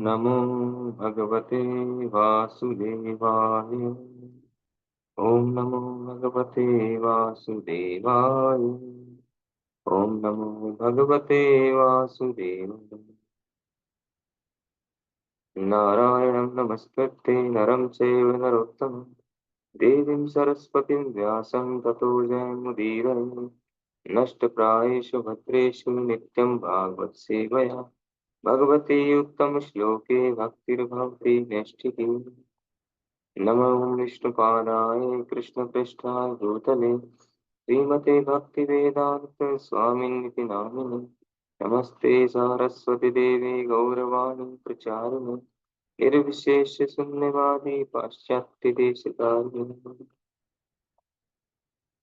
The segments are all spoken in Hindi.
नमो भगवते वासुदेवाय। ओम नमो भगवते वासुदेवाय। ओम नमो भगवते वासुदेवाय। नारायणं नमस्कृत्य नरं चैव नरोत्तमं देवीं सरस्वतीं व्यासं ततो जयमुदीरये। नष्टप्रायेषु भद्रेषु नित्यं भागवत सेवया भगवती उत्तम श्लोके भक्तिर्भवति नैष्ठिकी। नमो विष्णुपादाय कृष्णपृष्ठाय भूतले श्रीमते भक्तिवेदान्त स्वामिन्निति नामिने। नमस्ते सरस्वती देवी गौरवाणी प्रचारिणे निर्विशेष शून्यवादी पाश्चात्य देशकारिणे।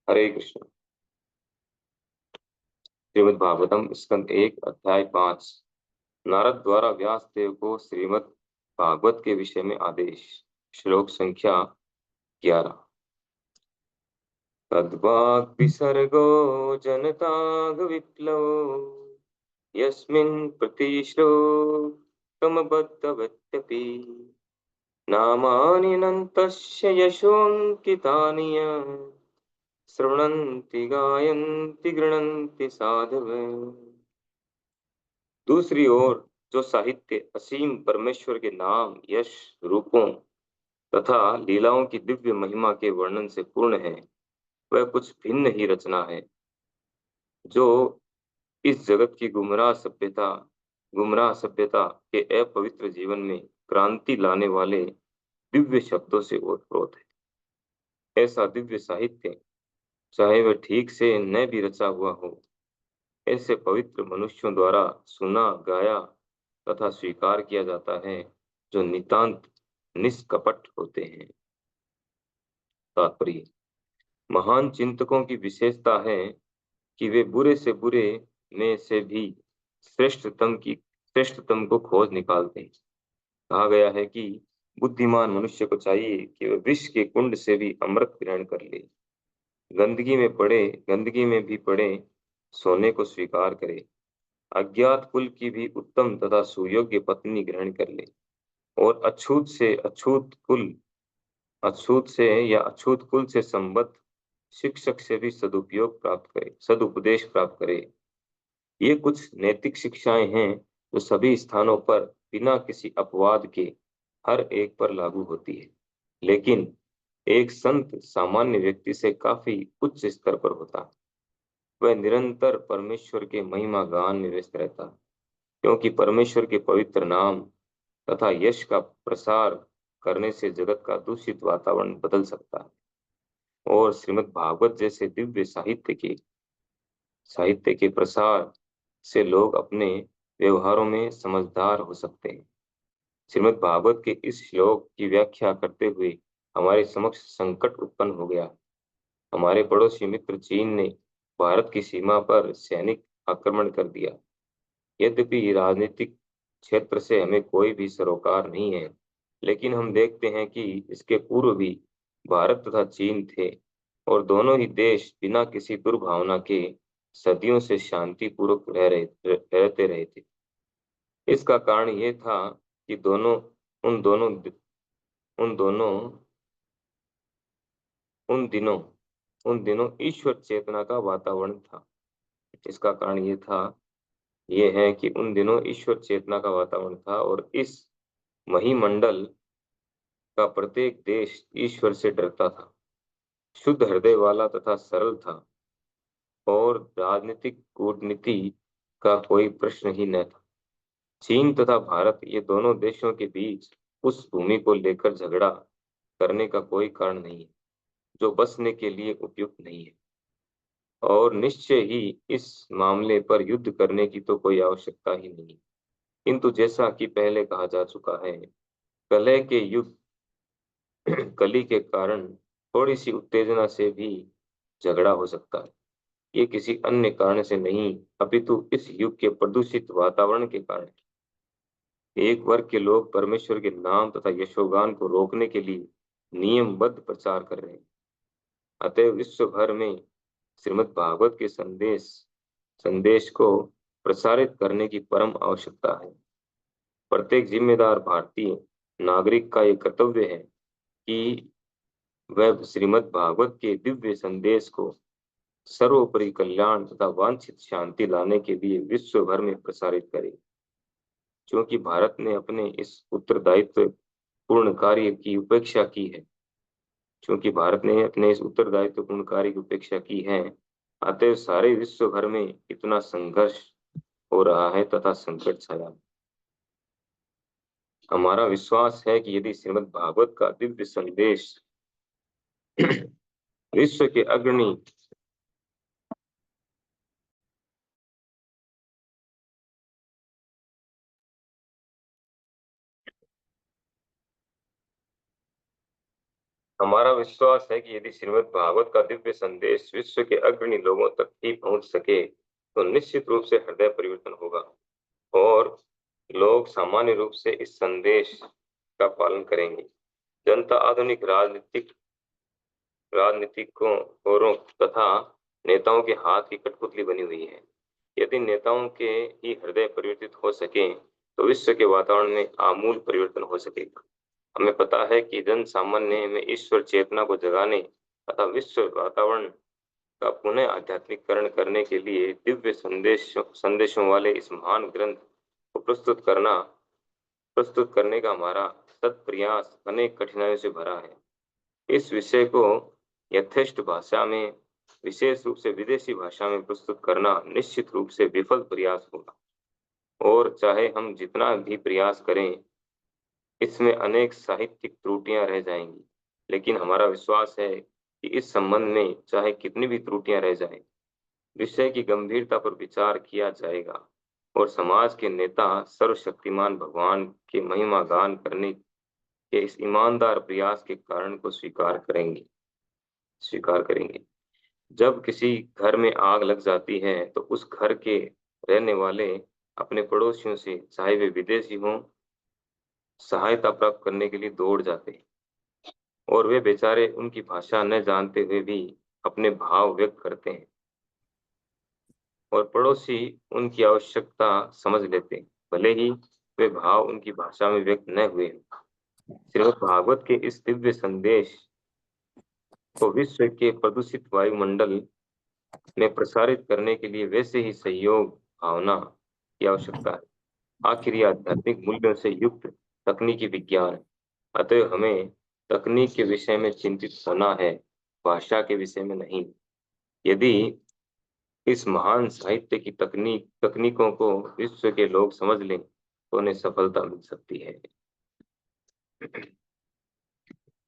हरे कृष्ण। श्रीमद् भागवतम स्कंद 1 अध्याय 5। नारद द्वारा व्यास देव को श्रीमद् भागवत के विषय में आदेश। श्लोक संख्या 11। तद्वाक् विसर्गो जनताग विप्लवो यस्मिन् प्रतिश्लोकमबद्धवत्यपि नामानि नन्तस्य यशोऽङ्कितानि श्रृणन्ति गायन्ति गृह्णन्ति साधवः। दूसरी ओर जो साहित्य असीम परमेश्वर के नाम, यश, रूपों तथा लीलाओं की दिव्य महिमा के वर्णन से पूर्ण है, वह कुछ भिन्न ही रचना है जो इस जगत की गुमराह सभ्यता के अपवित्र जीवन में क्रांति लाने वाले दिव्य शब्दों से ओतप्रोत है। ऐसा दिव्य साहित्य, चाहे वह ठीक से न भी रचा हुआ हो, ऐसे पवित्र मनुष्यों द्वारा सुना, गाया तथा स्वीकार किया जाता है, जो नितांत निष्कपट होते हैं। तात्पर्य: महान चिंतकों की विशेषता है कि वे बुरे से बुरे में से भी श्रेष्ठतम को खोज निकालते हैं। कहा गया है कि बुद्धिमान मनुष्य को चाहिए कि वह विष के कुंड से भी अमृत ग्रहण कर ले, गंदगी में भी पड़े सोने को स्वीकार करे, अज्ञात कुल की भी उत्तम तथा सुयोग्य पत्नी ग्रहण कर ले, और अछूत कुल से संबद्ध शिक्षक से भी सदुपदेश प्राप्त करे। ये कुछ नैतिक शिक्षाएं हैं जो सभी स्थानों पर बिना किसी अपवाद के हर एक पर लागू होती है, लेकिन एक संत सामान्य व्यक्ति से काफी उच्च स्तर पर होता है। वह निरंतर परमेश्वर के महिमा गान में व्यस्त रहता है, क्योंकि परमेश्वर के पवित्र नाम तथा यश का प्रसार करने से जगत का दूषित वातावरण बदल सकता है, और श्रीमद् भागवत जैसे दिव्य साहित्य के प्रसार से लोग अपने व्यवहारों में समझदार हो सकते हैं। श्रीमद् भागवत के इस श्लोक की व्याख्या करते हुए हमारे समक्ष संकट उत्पन्न हो गया। हमारे पड़ोसी मित्र चीन ने भारत की सीमा पर सैनिक आक्रमण कर दिया। यद्यपि राजनीतिक क्षेत्र से हमें कोई भी सरोकार नहीं है, लेकिन हम देखते हैं कि इसके पूर्व भी भारत तथा चीन थे, और दोनों ही देश बिना किसी दुर्भावना के सदियों से शांतिपूर्वक रहते रहे थे। इसका कारण यह था कि उन दोनों उन दोनों उन दिनों ईश्वर चेतना का वातावरण था। इसका कारण यह है कि उन दिनों ईश्वर चेतना का वातावरण था, और इस महिमंडल का प्रत्येक देश ईश्वर से डरता था, शुद्ध हृदय वाला तथा सरल था, और राजनीतिक कूटनीति का कोई प्रश्न ही न था। चीन तथा भारत, ये दोनों देशों के बीच उस भूमि को लेकर झगड़ा करने का कोई कारण नहीं है जो बसने के लिए उपयुक्त नहीं है, और निश्चय ही इस मामले पर युद्ध करने की तो कोई आवश्यकता ही नहीं। किंतु जैसा कि पहले कहा जा चुका है, कलह के युग कली के कारण थोड़ी सी उत्तेजना से भी झगड़ा हो सकता है। ये किसी अन्य कारण से नहीं, अपितु इस युग के प्रदूषित वातावरण के कारण है। एक वर्ग के लोग परमेश्वर के नाम तथा यशोगान को रोकने के लिए नियमबद्ध प्रचार कर रहे हैं। अतएव विश्व भर में श्रीमद् भागवत के संदेश को प्रसारित करने की परम आवश्यकता है। प्रत्येक जिम्मेदार भारतीय नागरिक का ये कर्तव्य है कि वह श्रीमद् भागवत के दिव्य संदेश को सर्वोपरि कल्याण तथा वांछित शांति लाने के लिए विश्व भर में प्रसारित करे। क्योंकि भारत ने अपने इस उत्तरदायित्व पूर्ण कार्य की उपेक्षा की है क्योंकि भारत ने अपने इस उत्तरदायित्व पूर्ण कार्य की उपेक्षा की है, अतः सारे विश्व भर में इतना संघर्ष हो रहा है तथा संकट छाया है। हमारा विश्वास है कि यदि श्रीमद् भागवत का दिव्य संदेश विश्व के अग्रणी हमारा विश्वास है कि यदि श्रीमद् भागवत का दिव्य संदेश विश्व के अग्रणी लोगों तक ही पहुंच सके तो निश्चित रूप से हृदय परिवर्तन होगा और लोग सामान्य रूप से इस संदेश का पालन करेंगे। जनता आधुनिक राजनीतिकों औरों तथा नेताओं के हाथ की कठपुतली बनी हुई है। यदि नेताओं के ही हृदय परिवर्तित हो सके तो विश्व के वातावरण में आमूल परिवर्तन हो सकेगा। हमें पता है कि जन सामान्य में ईश्वर चेतना को जगाने तथा विश्व वातावरण का पुनः आध्यात्मिकरण करने के लिए दिव्य संदेशों वाले इस महान ग्रंथ को प्रस्तुत करने का हमारा सत प्रयास अनेक कठिनाइयों से भरा है। इस विषय को यथेष्ट भाषा में, विशेष रूप से विदेशी भाषा में प्रस्तुत करना निश्चित रूप से विफल प्रयास होगा और चाहे हम जितना भी प्रयास करें इसमें अनेक साहित्यिक त्रुटियां रह जाएंगी। लेकिन हमारा विश्वास है कि इस संबंध में चाहे कितनी भी त्रुटियां रह जाएं, विषय की गंभीरता पर विचार किया जाएगा और समाज के नेता सर्वशक्तिमान भगवान के महिमा गान करने के इस ईमानदार प्रयास के कारण को स्वीकार करेंगे। जब किसी घर में आग लग जाती है तो उस घर के रहने वाले अपने पड़ोसियों से, चाहे वे विदेशी हों, सहायता प्राप्त करने के लिए दौड़ जाते हैं और वे बेचारे उनकी भाषा न जानते हुए भी अपने भाव व्यक्त करते हैं और पड़ोसी उनकी आवश्यकता समझ लेते हैं, भले ही वे भाव उनकी भाषा में व्यक्त न हुए हों। श्रीमद् भागवत के इस दिव्य संदेश को विश्व के प्रदूषित वायुमंडल में प्रसारित करने के लिए वैसे ही सहयोग भावना की आवश्यकता है। आखिर ये आध्यात्मिक मूल्यों से युक्त तकनीकी विज्ञान है। अतः हमें तकनीक के विषय में चिंतित होना है, भाषा के विषय में नहीं। यदि इस महान साहित्य की तकनीकों को विश्व के लोग समझ लें तो उन्हें सफलता मिल सकती है।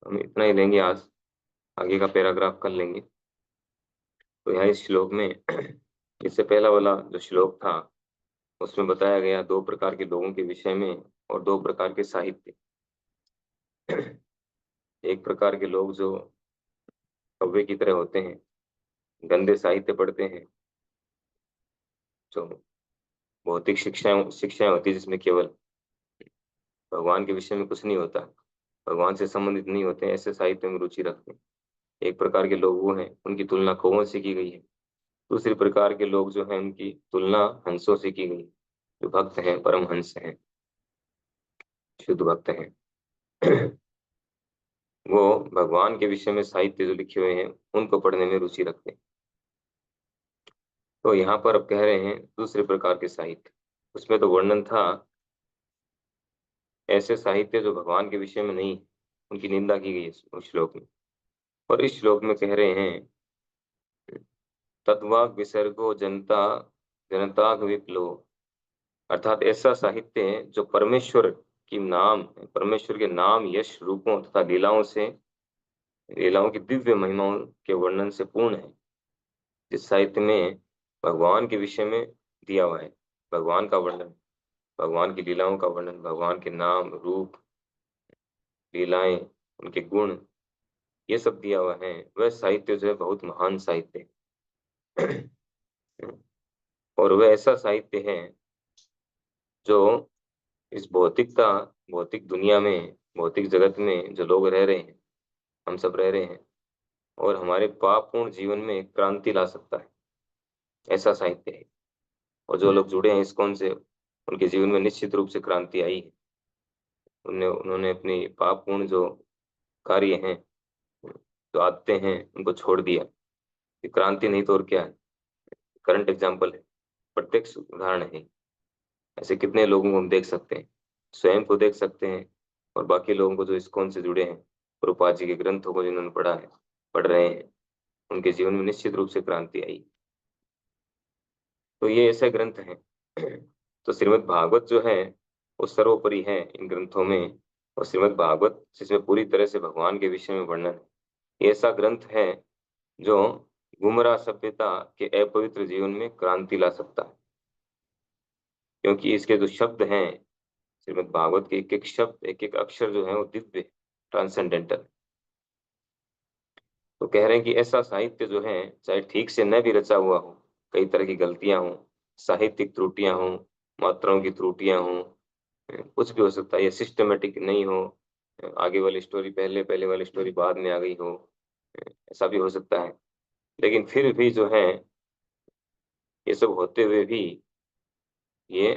हम इतना ही लेंगे आज, आगे का पैराग्राफ कर लेंगे। तो यहाँ इस श्लोक में इससे पहला वाला जो श्लोक था उसमें बताया गया दो प्रकार के लोगों के विषय में और दो प्रकार के साहित्य। एक प्रकार के लोग जो कौवे की तरह होते हैं, गंदे साहित्य पढ़ते हैं, जो भौतिक शिक्षाएं होती है जिसमें केवल भगवान के विषय में कुछ नहीं होता, भगवान से संबंधित नहीं होते हैं, ऐसे साहित्य में रुचि रखते हैं। एक प्रकार के लोग वो हैं उनकी तुलना कौवों से की गई है। दूसरे प्रकार के लोग जो हैं उनकी तुलना हंसों से की गई, जो भक्त हैं, परम हंस हैं, शुद्ध भक्त हैं। वो भगवान के विषय में साहित्य जो लिखे हुए हैं उनको पढ़ने में रुचि रखते हैं। तो यहाँ पर अब कह रहे हैं दूसरे प्रकार के साहित्य, उसमें तो वर्णन था ऐसे साहित्य जो भगवान के विषय में नहीं, उनकी निंदा की गई उस श्लोक में। और इस श्लोक में कह रहे हैं तद्वाग विसर्गो जनता विप्लो, अर्थात ऐसा साहित्य है जो परमेश्वर के नाम, यश, रूपों तथा लीलाओं की दिव्य महिमाओं के वर्णन से पूर्ण है। जिस साहित्य में भगवान के विषय में दिया हुआ है, भगवान का वर्णन, भगवान की लीलाओं का वर्णन, भगवान के नाम, रूप, लीलाएं, उनके गुण, ये सब दिया हुआ है, वह साहित्य जो है बहुत महान साहित्य है। और वह ऐसा साहित्य है जो इस भौतिक दुनिया में, भौतिक जगत में जो लोग रह रहे हैं, हम सब रह रहे हैं, और हमारे पापपूर्ण जीवन में एक क्रांति ला सकता है, ऐसा साहित्य है। और जो लोग जुड़े हैं इस्कॉन से उनके जीवन में निश्चित रूप से क्रांति आई है। उन्होंने अपनी पापपूर्ण जो कार्य हैं, जो आदतें हैं, उनको छोड़ दिया। ये क्रांति नहीं तो और क्या है, करंट एग्जाम्पल है, प्रत्यक्ष उदाहरण है। ऐसे कितने लोगों को हम देख सकते हैं, स्वयं को देख सकते हैं और बाकी लोगों को जो इस्कॉन से जुड़े हैं, प्रभुपाद जी के ग्रंथों को जिन्होंने पढ़ा है, पढ़ रहे हैं, उनके जीवन में निश्चित रूप से क्रांति आई। तो ये ऐसे ग्रंथ हैं। तो श्रीमद् भागवत जो है वो सर्वोपरि है इन ग्रंथों में। और श्रीमद् भागवत जिसमें पूरी तरह से भगवान के विषय में वर्णन है, ये ऐसा ग्रंथ है जो गुमराह सभ्यता के अपवित्र जीवन में क्रांति ला सकता है। क्योंकि इसके जो शब्द हैं, श्रीमद् भागवत के एक एक शब्द, एक एक अक्षर जो है वो दिव्य, ट्रांसेंडेंटल। तो कह रहे हैं कि ऐसा साहित्य जो है, चाहे ठीक से न भी रचा हुआ हो, कई तरह की गलतियां हों, साहित्यिक त्रुटियां हों, मात्राओं की त्रुटियां हों, कुछ भी हो सकता है, ये सिस्टमेटिक नहीं हो, आगे वाली स्टोरी पहले, पहले वाली स्टोरी बाद में आ गई हो, ऐसा भी हो सकता है। लेकिन फिर भी जो है, ये सब होते हुए भी ये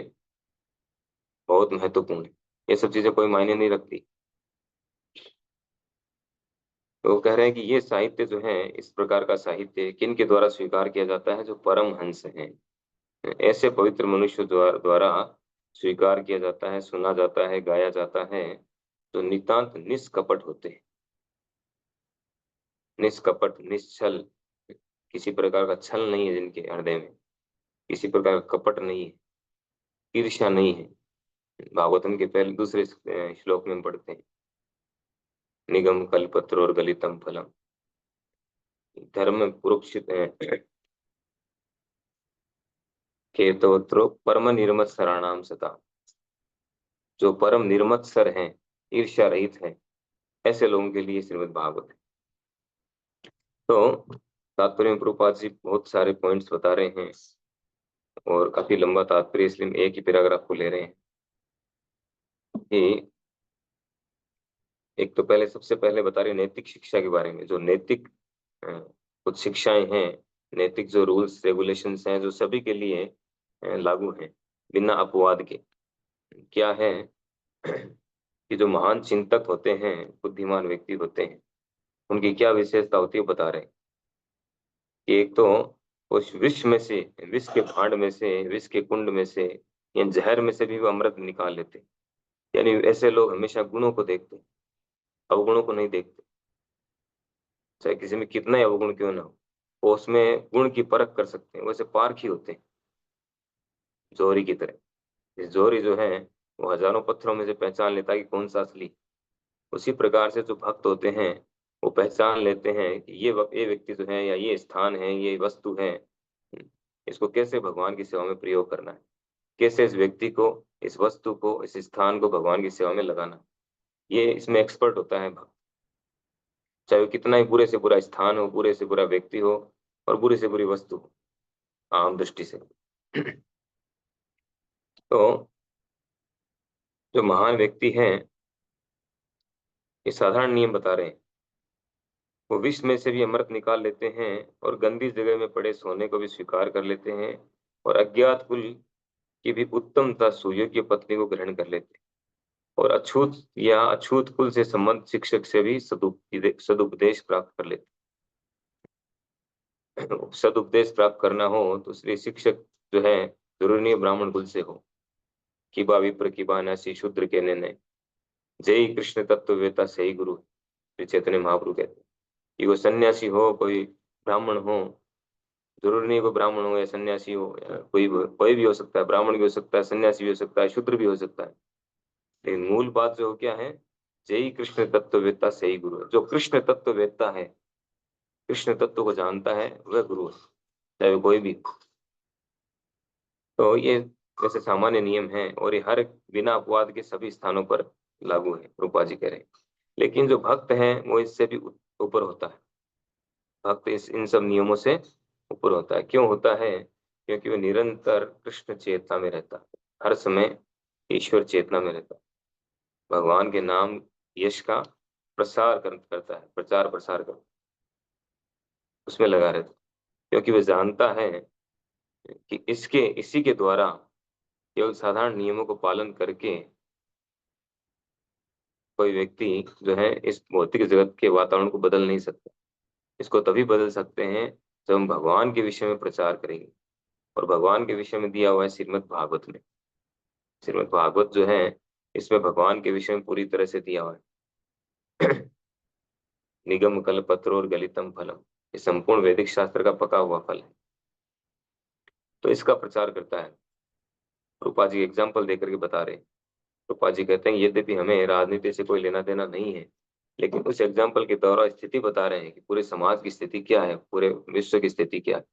बहुत महत्वपूर्ण है। ये सब चीजें कोई मायने नहीं रखती। तो वो कह रहे हैं कि ये साहित्य जो है, इस प्रकार का साहित्य किन के द्वारा स्वीकार किया जाता है, जो परम हंस हैं, ऐसे पवित्र मनुष्य द्वारा स्वीकार किया जाता है, सुना जाता है, गाया जाता है, जो नितांत निष्कपट होते हैं। निष्कपट, निश्छल, किसी प्रकार का छल नहीं है जिनके हृदय में, किसी प्रकार का कपट नहीं है, ईर्ष्या नहीं है। भागवतम के पहले दूसरे श्लोक में हम पढ़ते हैं, निगम कल्पत्र और गलितम फलम, धर्म पुरुषित केतवत्रो परम निर्मत सराणाम सता, जो परम निर्मत्सर हैं, ईर्ष्या रहित हैं, ऐसे लोगों के लिए श्रीमद् भागवत है। तो तात्पर्य में प्रभुपाद जी बहुत सारे पॉइंट्स बता रहे हैं और काफी लंबा तात्पर्य, इसलिए हम एक ही पैराग्राफ को ले रहे हैं कि एक तो पहले, सबसे पहले बता रहे नैतिक शिक्षा के बारे में। जो नैतिक अ, कुछ शिक्षाएं हैं, नैतिक जो रूल्स रेगुलेशंस हैं, जो सभी के लिए लागू हैं बिना अपवाद के। क्या है कि जो महान चिंतक होते हैं, बुद्धिमान व्यक्ति होते हैं, उनकी क्या विशेषता होती है बता रहे हैं कि एक तो उस विष में से, विष के भांड में से, विष के कुंड में से या जहर में से भी वो अमृत निकाल लेते हैं। यानी ऐसे लोग हमेशा गुणों को देखते हैं, अवगुणों को नहीं देखते। चाहे किसी में कितना ही अवगुण क्यों ना हो, वो उसमें गुण की परख कर सकते हैं, वैसे पारखी होते हैं, जोहरी की तरह। इस जोहरी जो है वो हजारों पत्थरों में से पहचान लेता है कि कौन सा असली। उसी प्रकार से जो भक्त होते हैं, वो पहचान लेते हैं कि ये व्यक्ति जो है, या ये स्थान है, ये वस्तु है, इसको कैसे भगवान की सेवा में प्रयोग करना है, कैसे इस व्यक्ति को, इस वस्तु को, इस स्थान को भगवान की सेवा में लगाना है। ये इसमें एक्सपर्ट होता है भक्त। चाहे वो कितना ही बुरे से बुरा स्थान हो, बुरे से बुरा व्यक्ति हो, और बुरी से बुरी वस्तु हो आम दृष्टि से। तो जो महान व्यक्ति हैं, ये साधारण नियम बता रहे हैं। वो विष में से भी अमृत निकाल लेते हैं और गंदी जगह में पड़े सोने को भी स्वीकार कर लेते हैं, और अज्ञात कुल की भी उत्तमता सुयोग्य पत्नी को ग्रहण कर लेते हैं, और अछूत या अछूत कुल से संबंध शिक्षक से भी सदुपदेश प्राप्त कर लेते हैं। सदुपदेश प्राप्त करना हो तो इसलिए शिक्षक जो है जरूरी नहीं ब्राह्मण कुल से हो। किबा विप्र किबा नासी शूद्र के ने, जय कृष्ण तत्व वेता सही गुरु, श्री चैतन्य महाप्रभु कहते हैं कि वो सन्यासी हो, कोई ब्राह्मण हो, जरूरी नहीं कोई ब्राह्मण हो या सन्यासी हो, या कोई भी हो सकता है, ब्राह्मण भी हो सकता है, सन्यासी भी हो सकता है, शूद्र भी हो सकता है। लेकिन मूल बात जो क्या है, जय कृष्ण तत्व वेत्ता सही गुरु है। जो कृष्ण तत्व वेत्ता है, कृष्ण तत्व को जानता है, वह गुरु है, चाहे वो कोई भी हो। तो ये जैसे सामान्य नियम है, और ये हर बिना अपवाद के सभी स्थानों पर लागू है, रूपा जी कह रहे हैं। लेकिन जो भक्त है वो इससे भी ऊपर होता है। भक्त इन सब नियमों से ऊपर होता है। क्यों होता है? क्योंकि वो निरंतर कृष्ण चेतना में रहता है, हर समय ईश्वर चेतना में रहता है, भगवान के नाम यश का करता है, प्रचार प्रसार करता है, उसमें लगा रहता है। क्योंकि वो जानता है कि इसी के द्वारा केवल साधारण नियमों को पालन करके कोई व्यक्ति जो है इस भौतिक जगत के वातावरण को बदल नहीं सकता। इसको तभी बदल सकते हैं जब हम भगवान के विषय में प्रचार करेंगे। और भगवान के विषय में दिया हुआ है श्रीमद् भागवत में। श्रीमद् भागवत जो है, इसमें भगवान के विषय में पूरी तरह से दिया हुआ है। निगम कल पत्रो और गलितम फलम, ये संपूर्ण वैदिक शास्त्र का पका हुआ फल है। तो इसका प्रचार करता है। रूपा जी एग्जाम्पल देकर के बता रहे हैं। रूपा जी कहते हैं यद्यपि हमें राजनीति से कोई लेना देना नहीं है, लेकिन उस एग्जाम्पल के द्वारा स्थिति बता रहे हैं कि पूरे समाज की स्थिति क्या है, पूरे विश्व की स्थिति क्या है।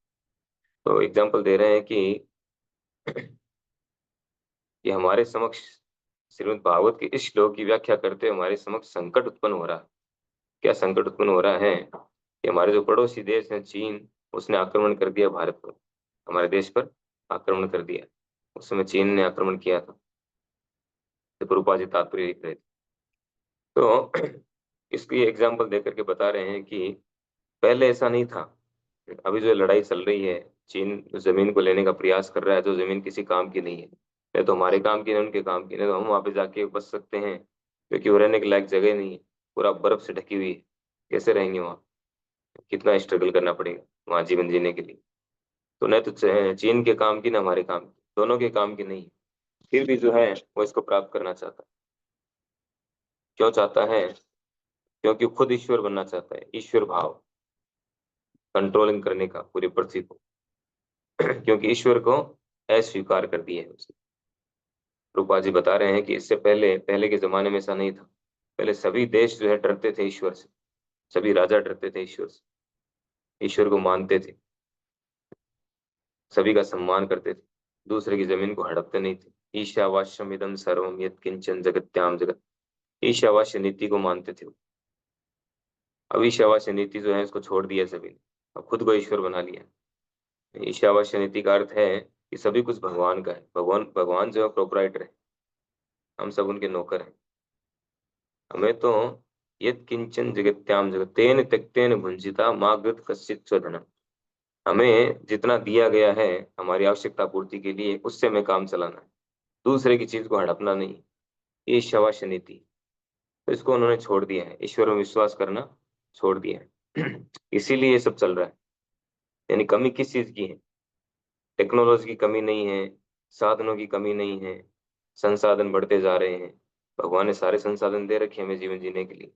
तो एग्जाम्पल दे रहे हैं कि ये हमारे समक्ष श्रीमद् भागवत के इस श्लोक की व्याख्या करते हुए हमारे समक्ष संकट उत्पन्न हो रहा है। क्या संकट उत्पन्न हो रहा है कि हमारे जो पड़ोसी देश है चीन, उसने आक्रमण कर दिया भारत पर, हमारे देश पर आक्रमण कर दिया। उस समय चीन ने आक्रमण किया था। तो रूपा जी तात्पर्य लिख रहे थे। तो इसकी एग्जाम्पल देकर के बता रहे हैं कि पहले ऐसा नहीं था। अभी जो लड़ाई चल रही है, चीन जमीन को लेने का प्रयास कर रहा है, जो जमीन किसी काम की नहीं है, नहीं तो हमारे काम की नहीं, उनके काम की नहीं, तो हम वहां पे जाके बस सकते हैं क्योंकि वो रहने के लायक जगह नहीं है, पूरा बर्फ से ढकी हुई है। कैसे रहेंगे वहां? कितना स्ट्रगल करना पड़ेगा वहां जीवन जीने के लिए। तो नहीं तो चीन के काम की ना हमारे काम की, दोनों के काम की नहीं है। फिर भी जो है वो इसको प्राप्त करना चाहता है। क्यों चाहता है? क्योंकि खुद ईश्वर बनना चाहता है, ईश्वर भाव, कंट्रोलिंग करने का पूरी पृथ्वी को। क्योंकि ईश्वर को अस्वीकार कर दिया है उसने। रूपा जी बता रहे हैं कि इससे पहले पहले के जमाने में ऐसा नहीं था। पहले सभी देश जो है डरते थे ईश्वर से, सभी राजा डरते थे ईश्वर से, ईश्वर को मानते थे, सभी का सम्मान करते थे, दूसरे की जमीन को हड़पते नहीं थे। ईशावास्यम इदम सर्वम यत् किंचन जगत्याम जगत, ईशावास्य नीति को मानते थे वो। अब ईशावास्य नीति जो है उसको छोड़ दिया सभी ने, अब खुद को ईश्वर बना लिया। ईशावास्य नीति का अर्थ है कि सभी कुछ भगवान का है, भगवान भगवान जो है प्रोपराइटर है, हम सब उनके नौकर हैं। हमें तो यत् किंचन जगत्याम जगत तेन त्यक्तेन भुंजिता मागत कश्चित स्वधनम, हमें जितना दिया गया है हमारी आवश्यकता पूर्ति के लिए, उससे हमें काम चलाना है, दूसरे की चीज को हड़पना नहीं। ये ईशावास्य नीति, तो इसको उन्होंने छोड़ दिया है, ईश्वर में विश्वास करना छोड़ दिया है। इसीलिए ये सब चल रहा है। यानी कमी किस चीज की है? टेक्नोलॉजी की कमी नहीं है, साधनों की कमी नहीं है, संसाधन बढ़ते जा रहे हैं। भगवान ने सारे संसाधन दे रखे हैं हमें जीवन जीने के लिए।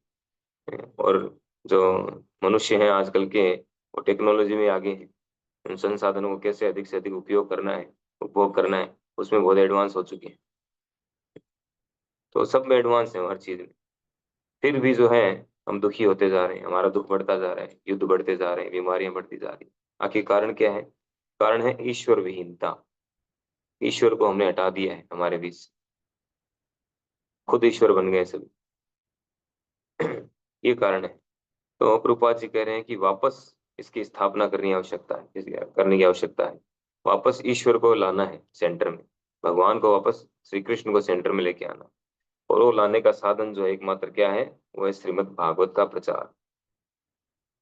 और जो मनुष्य हैं आजकल के, वो टेक्नोलॉजी में आगे हैं। उन संसाधनों को कैसे अधिक से अधिक उपयोग करना है, उपभोग करना है, उसमें बहुत एडवांस हो चुके हैं। तो सब में एडवांस है हर चीज में। फिर भी जो है हम दुखी होते जा रहे हैं, हमारा दुख बढ़ता जा रहा है, युद्ध बढ़ते जा रहे हैं, बीमारियां बढ़ती जा रही हैं। आखिर कारण क्या है? कारण है ईश्वर विहीनता। ईश्वर को हमने हटा दिया है हमारे बीच से। खुद ईश्वर बन गए सभी। ये कारण है। तो प्रभुपाद जी कह रहे हैं कि वापस इसकी स्थापना करनी आवश्यकता है, करने की आवश्यकता है। वापस ईश्वर को लाना है सेंटर में, भगवान को वापस, श्री कृष्ण को सेंटर में लेके आना। और वो लाने का साधन जो है एकमात्र क्या है? वो है श्रीमद् भागवत का प्रचार।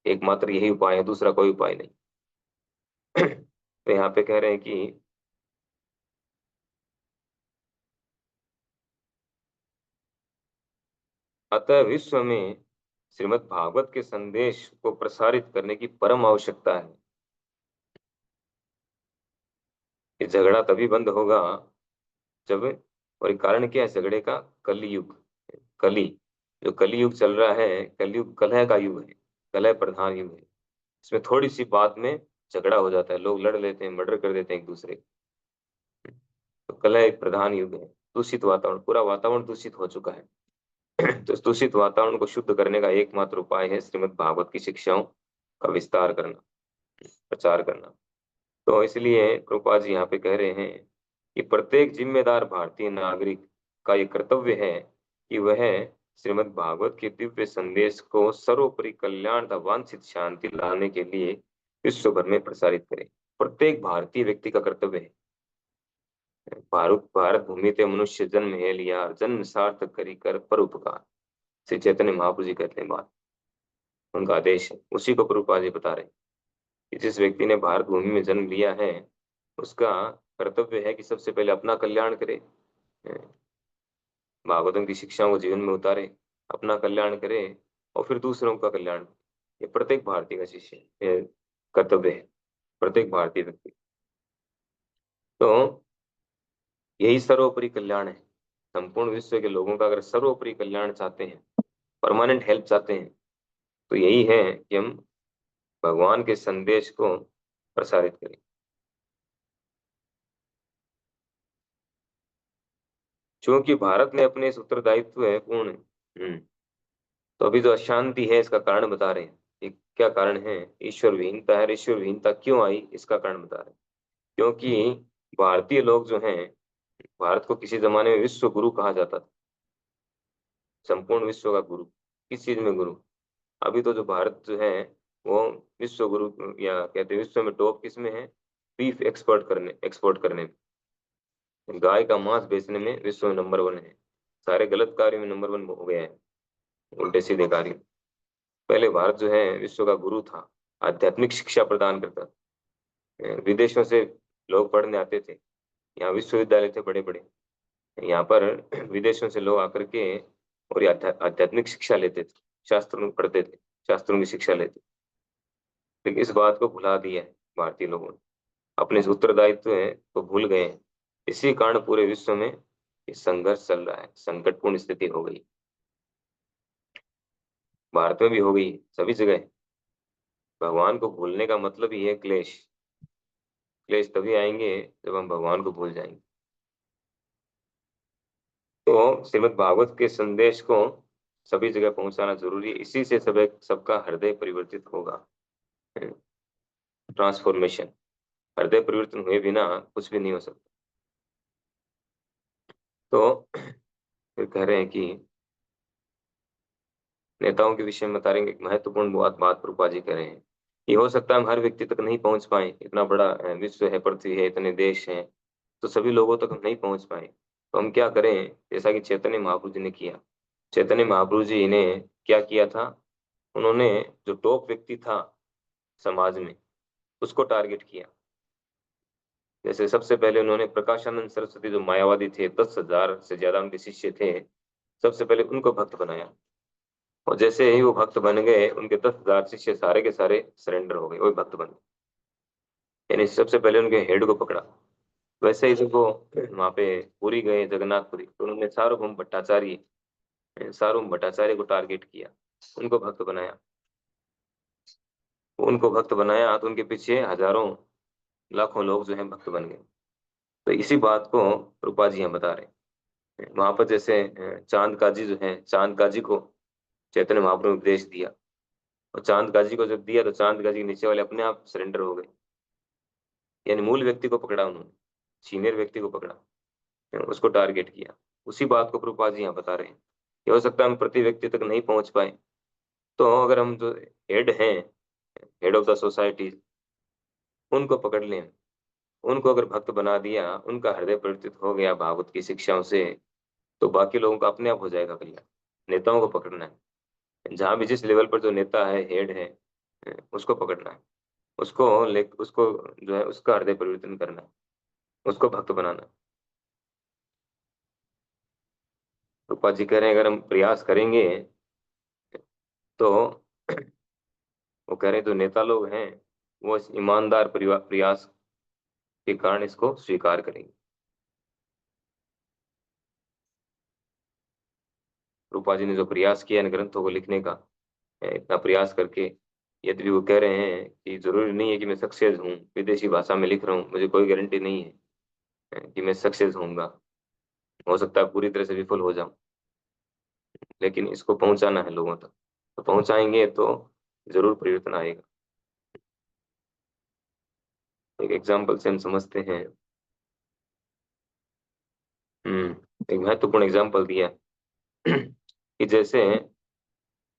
एकमात्र यही उपाय है, दूसरा कोई उपाय नहीं। तो यहाँ पे कह रहे हैं कि अतः विश्व में श्रीमद् भागवत के संदेश को प्रसारित करने की परम आवश्यकता है। ये झगड़ा तभी बंद होगा जब, और ये कारण क्या है झगड़े का? कलयुग। कली, जो कलयुग चल रहा है, कलयुग कलह का युग है, कलह प्रधान युग है। इसमें थोड़ी सी बात में झगड़ा हो जाता है, लोग लड़ लेते हैं, मर्डर कर देते हैं एक दूसरे को। तो कलह एक प्रधान युग है। दूषित वातावरण, पूरा वातावरण दूषित हो चुका है। तो इस दूषित वातावरण को शुद्ध करने का एकमात्र उपाय है श्रीमद् भागवत की शिक्षाओं का विस्तार करना, प्रचार करना। तो इसलिए कृपा जी यहाँ पे कह रहे हैं कि प्रत्येक जिम्मेदार भारतीय नागरिक का ये कर्तव्य है कि वह श्रीमद् भागवत के दिव्य संदेश को सर्वोपरि कल्याण तथा वांछित शांति लाने के लिए विश्व भर में प्रसारित करे। प्रत्येक भारतीय व्यक्ति का कर्तव्य है। भारत भारत भूमि ते मनुष्य जन्म है लिया, जन्म सार्थक करी कर परोपकार, श्री चैतन्य महाप्रभु जी कहते हैं बात, उनका आदेश है। उसी को प्रभुपाद जी बता रहे हैं कि जिस व्यक्ति ने भारत भूमि में जन्म लिया है, उसका कर्तव्य है कि सबसे पहले अपना कल्याण करे, भागवतम की शिक्षाओं को जीवन में उतारे, अपना कल्याण करे और फिर दूसरों का कल्याण। ये प्रत्येक भारतीय का शिष्य ये कर्तव्य है, प्रत्येक भारतीय व्यक्ति। तो यही सर्वोपरि कल्याण है। संपूर्ण विश्व के लोगों का अगर सर्वोपरि कल्याण चाहते हैं, परमानेंट हेल्प चाहते हैं, तो यही है कि हम भगवान के संदेश को प्रसारित करें। क्योंकि भारत ने अपने इस उत्तरदायित्व है पूर्ण। तो अभी जो अशांति है इसका कारण बता रहे हैं। ये क्या कारण है? ईश्वर विहीनता है। ईश्वर विहीनता क्यों आई इसका कारण बता रहे हैं। क्योंकि भारतीय लोग जो हैं, भारत को किसी जमाने में विश्व गुरु कहा जाता था, संपूर्ण विश्व का गुरु। किस चीज में गुरु? अभी तो जो भारत जो है वो विश्व गुरु, या कहते हैं विश्व में टॉप किस में है? बीफ एक्सपोर्ट करने में, गाय का मांस बेचने में विश्व में नंबर वन है। सारे गलत कार्यों में नंबर वन हो गया है, उल्टे सीधे कार्य। पहले भारत जो है विश्व का गुरु था, आध्यात्मिक शिक्षा प्रदान करता था। विदेशों से लोग पढ़ने आते थे, यहाँ विश्वविद्यालय थे बड़े बड़े, यहाँ पर विदेशों से लोग आकर के और ये आध्यात्मिक शिक्षा लेते थे, शास्त्रों पढ़ते थे, शास्त्रों की शिक्षा लेते थे। लेकिन इस बात को भुला दिया है भारतीय लोगों ने, अपने इस उत्तरदायित्व है तो भूल गए हैं। इसी कारण पूरे विश्व में ये संघर्ष चल रहा है, संकटपूर्ण स्थिति हो गई। भारत में भी हो गई, सभी जगह। भगवान को भूलने का मतलब ही है क्लेश। क्लेश तभी आएंगे जब हम भगवान को भूल जाएंगे। तो श्रीमद् भागवत के संदेश को सभी जगह पहुंचाना जरूरी है। इसी से सबका हृदय परिवर्तित होगा। ट्रांसफॉर्मेशन, हृदय परिवर्तन हुए बिना कुछ भी नहीं हो सकता। तो फिर कह रहे हैं कि नेताओं के विषय में बता रहे हैं, एक महत्वपूर्ण बात बात प्रभुपा जी कह रहे हैं। ये हो सकता है हम हर व्यक्ति तक नहीं पहुंच पाए, इतना बड़ा विश्व है, पृथ्वी है, इतने देश हैं, तो सभी लोगों तक हम नहीं पहुंच पाए। तो हम क्या करें? जैसा कि चैतन्य महाप्रभु जी ने किया। चैतन्य महाप्रभु जी ने क्या किया था? उन्होंने जो टॉप व्यक्ति था समाज में उसको टारगेट किया। जैसे सबसे पहले उन्होंने प्रकाशानंद सरस्वती, जो मायावादी थे, 10,000 से ज्यादा उनके शिष्य थे, सबसे पहले उनको भक्त बनाया। और जैसे ही वो भक्त बन गए, उनके 10,000 शिष्य सारे के सारे सरेंडर हो गए, वो भक्त बन गए। यानी सबसे पहले उनके हेड को पकड़ा। वैसे ही जब वो वहां पे पुरी गए, जगन्नाथपुरी, तो उन्होंने सार्वभौम भट्टाचार्य को टारगेट किया, उनको भक्त बनाया। उनको भक्त बनाया तो उनके पीछे हजारों लाखों लोग जो है भक्त बन गए। तो इसी बात को रूपा जी यहाँ बता रहे हैं। वहां पर जैसे चांद काजी जो है, चांद काजी को चैतन्य महाप्रभु ने उपदेश दिया, और चांद काजी को जब दिया तो चांद काजी के नीचे वाले अपने आप सरेंडर हो गए। यानी मूल व्यक्ति को पकड़ा उन्होंने, सीनियर व्यक्ति को पकड़ा, उसको टारगेट किया। उसी बात को प्रभुपाद जी यहाँ बता रहे हैं। ये हो सकता है हम प्रति व्यक्ति तक नहीं पहुंच पाए, तो अगर हम जो हेड हैं, हेड ऑफ द सोसाइटी, उनको पकड़ लें, उनको अगर भक्त बना दिया, उनका हृदय परिवर्तित हो गया भागवत की शिक्षाओं से, तो बाकी लोगों का अपने आप हो जाएगा कल्याण। नेताओं को पकड़ना है, जहां भी जिस लेवल पर जो नेता है, हेड है, उसको पकड़ना है, उसको जो है उसका हृदय परिवर्तन करना है, उसको भक्त बनाना है। रूपा जी कह रहे हैं अगर हम प्रयास करेंगे तो वो कह रहे हैं जो नेता लोग हैं वो इस ईमानदार प्रयास के कारण इसको स्वीकार करेंगे। रूपा जी ने जो प्रयास किया इन ग्रंथों को लिखने का, इतना प्रयास करके, यदि वो कह रहे हैं कि जरूरी नहीं है कि मैं सक्सेस हूँ, विदेशी भाषा में लिख रहा हूँ, मुझे कोई गारंटी नहीं है कि मैं सक्सेस होऊंगा, हो सकता है पूरी तरह से विफल हो जाऊं, लेकिन इसको पहुंचाना है लोगों तक। तो पहुंचाएंगे तो जरूर परिवर्तन आएगा। एक एग्जाम्पल से हम समझते हैं। एक महत्वपूर्ण एग्जाम्पल दिया है कि जैसे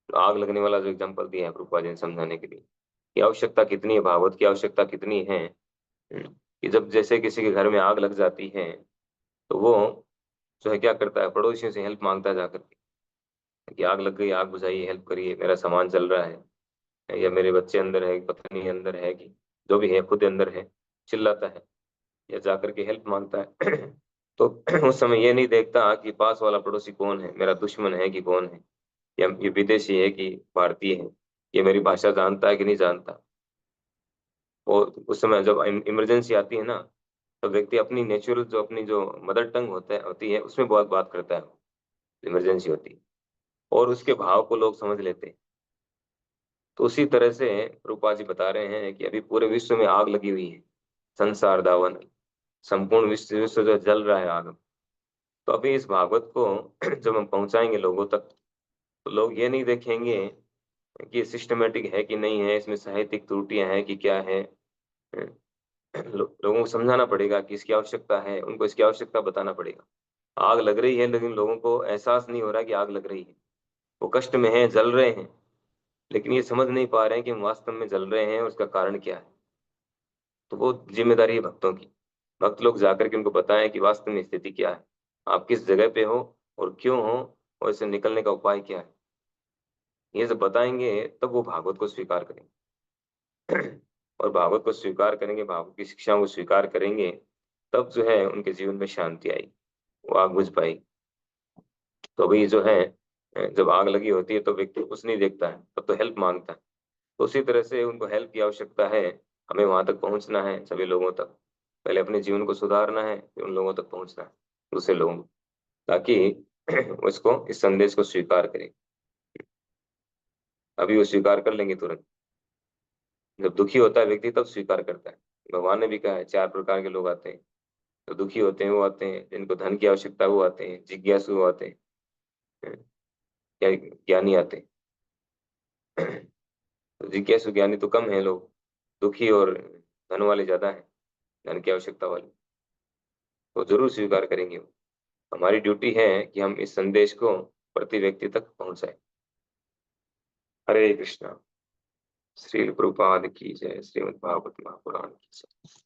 आग लगने वाला जो एग्जाम्पल दिया है प्रभुपाद जी ने समझाने के लिए कि आवश्यकता कितनी है, भागवत की आवश्यकता कितनी है। कि जब जैसे किसी के घर में आग लग जाती है, तो वो जो है क्या करता है, पड़ोसियों से हेल्प मांगता है जाकर के, कि आग लग गई, आग बुझाइए, हेल्प करिए, मेरा सामान जल रहा है, या मेरे बच्चे अंदर है, पत्नी अंदर है, कि जो भी है खुद अंदर है, चिल्लाता है। या जाकर के हेल्प मांगता है तो उस समय ये नहीं देखता कि पास वाला पड़ोसी कौन है, मेरा दुश्मन है कि कौन है, या ये विदेशी है कि भारतीय है, ये मेरी भाषा जानता है कि नहीं जानता। और उस समय जब इमरजेंसी आती है ना, तो व्यक्ति अपनी नेचुरल जो अपनी जो मदर टंग होती है उसमें बहुत बात करता है, इमरजेंसी होती है, और उसके भाव को लोग समझ लेते हैं। तो उसी तरह से रूपा जी बता रहे हैं कि अभी पूरे विश्व में आग लगी हुई है, संसार दावन, संपूर्ण विश्व विश्व जो जल रहा है आग में। तो अभी इस भागवत को जब हम पहुंचाएंगे लोगों तक, तो लोग ये नहीं देखेंगे कि सिस्टमेटिक है कि नहीं है, इसमें साहित्यिक त्रुटियां हैं कि क्या है। लोगों को समझाना पड़ेगा कि इसकी आवश्यकता है, उनको इसकी आवश्यकता बताना पड़ेगा। आग लग रही है लेकिन लोगों को एहसास नहीं हो रहा कि आग लग रही है। वो कष्ट में हैं, जल रहे हैं, लेकिन ये समझ नहीं पा रहे हैं कि हम वास्तव में जल रहे हैं और उसका कारण क्या है। तो वो जिम्मेदारी है भक्तों की। भक्त लोग जाकर के उनको बताएं कि वास्तव में स्थिति क्या है, आप किस जगह पे हो और क्यों हो, और इससे निकलने का उपाय क्या है। ये जब बताएंगे तब वो भागवत को स्वीकार करेंगे और भागवत को स्वीकार करेंगे, भागवत की शिक्षाओं को स्वीकार करेंगे, तब जो है उनके जीवन में शांति आई, वो आग बुझ पाई। तो अभी जो है जब आग लगी होती है तो व्यक्ति कुछ नहीं देखता है, तब तो हेल्प मांगता है। तो उसी तरह से उनको हेल्प की आवश्यकता है, हमें वहां तक पहुंचना है, सभी लोगों तक। पहले अपने जीवन को सुधारना है, फिर उन लोगों तक पहुंचना है, दूसरे लोगों को, ताकि वो इसको इस संदेश को स्वीकार करें। अभी वो स्वीकार कर लेंगे तुरंत। जब दुखी होता है व्यक्ति तब स्वीकार करता है। भगवान ने भी कहा है 4 प्रकार के लोग आते हैं। जो दुखी होते हैं वो आते हैं, जिनको धन की आवश्यकता वो आते हैं, जिज्ञासु वो आते हैं, या ज्ञानी आते हैं। तो जिज्ञासु ज्ञानी तो कम है लोग, दुखी और धन वाले ज्यादा हैं, धन की आवश्यकता वाले। तो जरूर स्वीकार करेंगे वो। हमारी ड्यूटी है कि हम इस संदेश को प्रति व्यक्ति तक पहुंचाएं। हरे कृष्णा। श्रील प्रभुपाद की जय, श्रीमद् भागवत महापुराण की जय।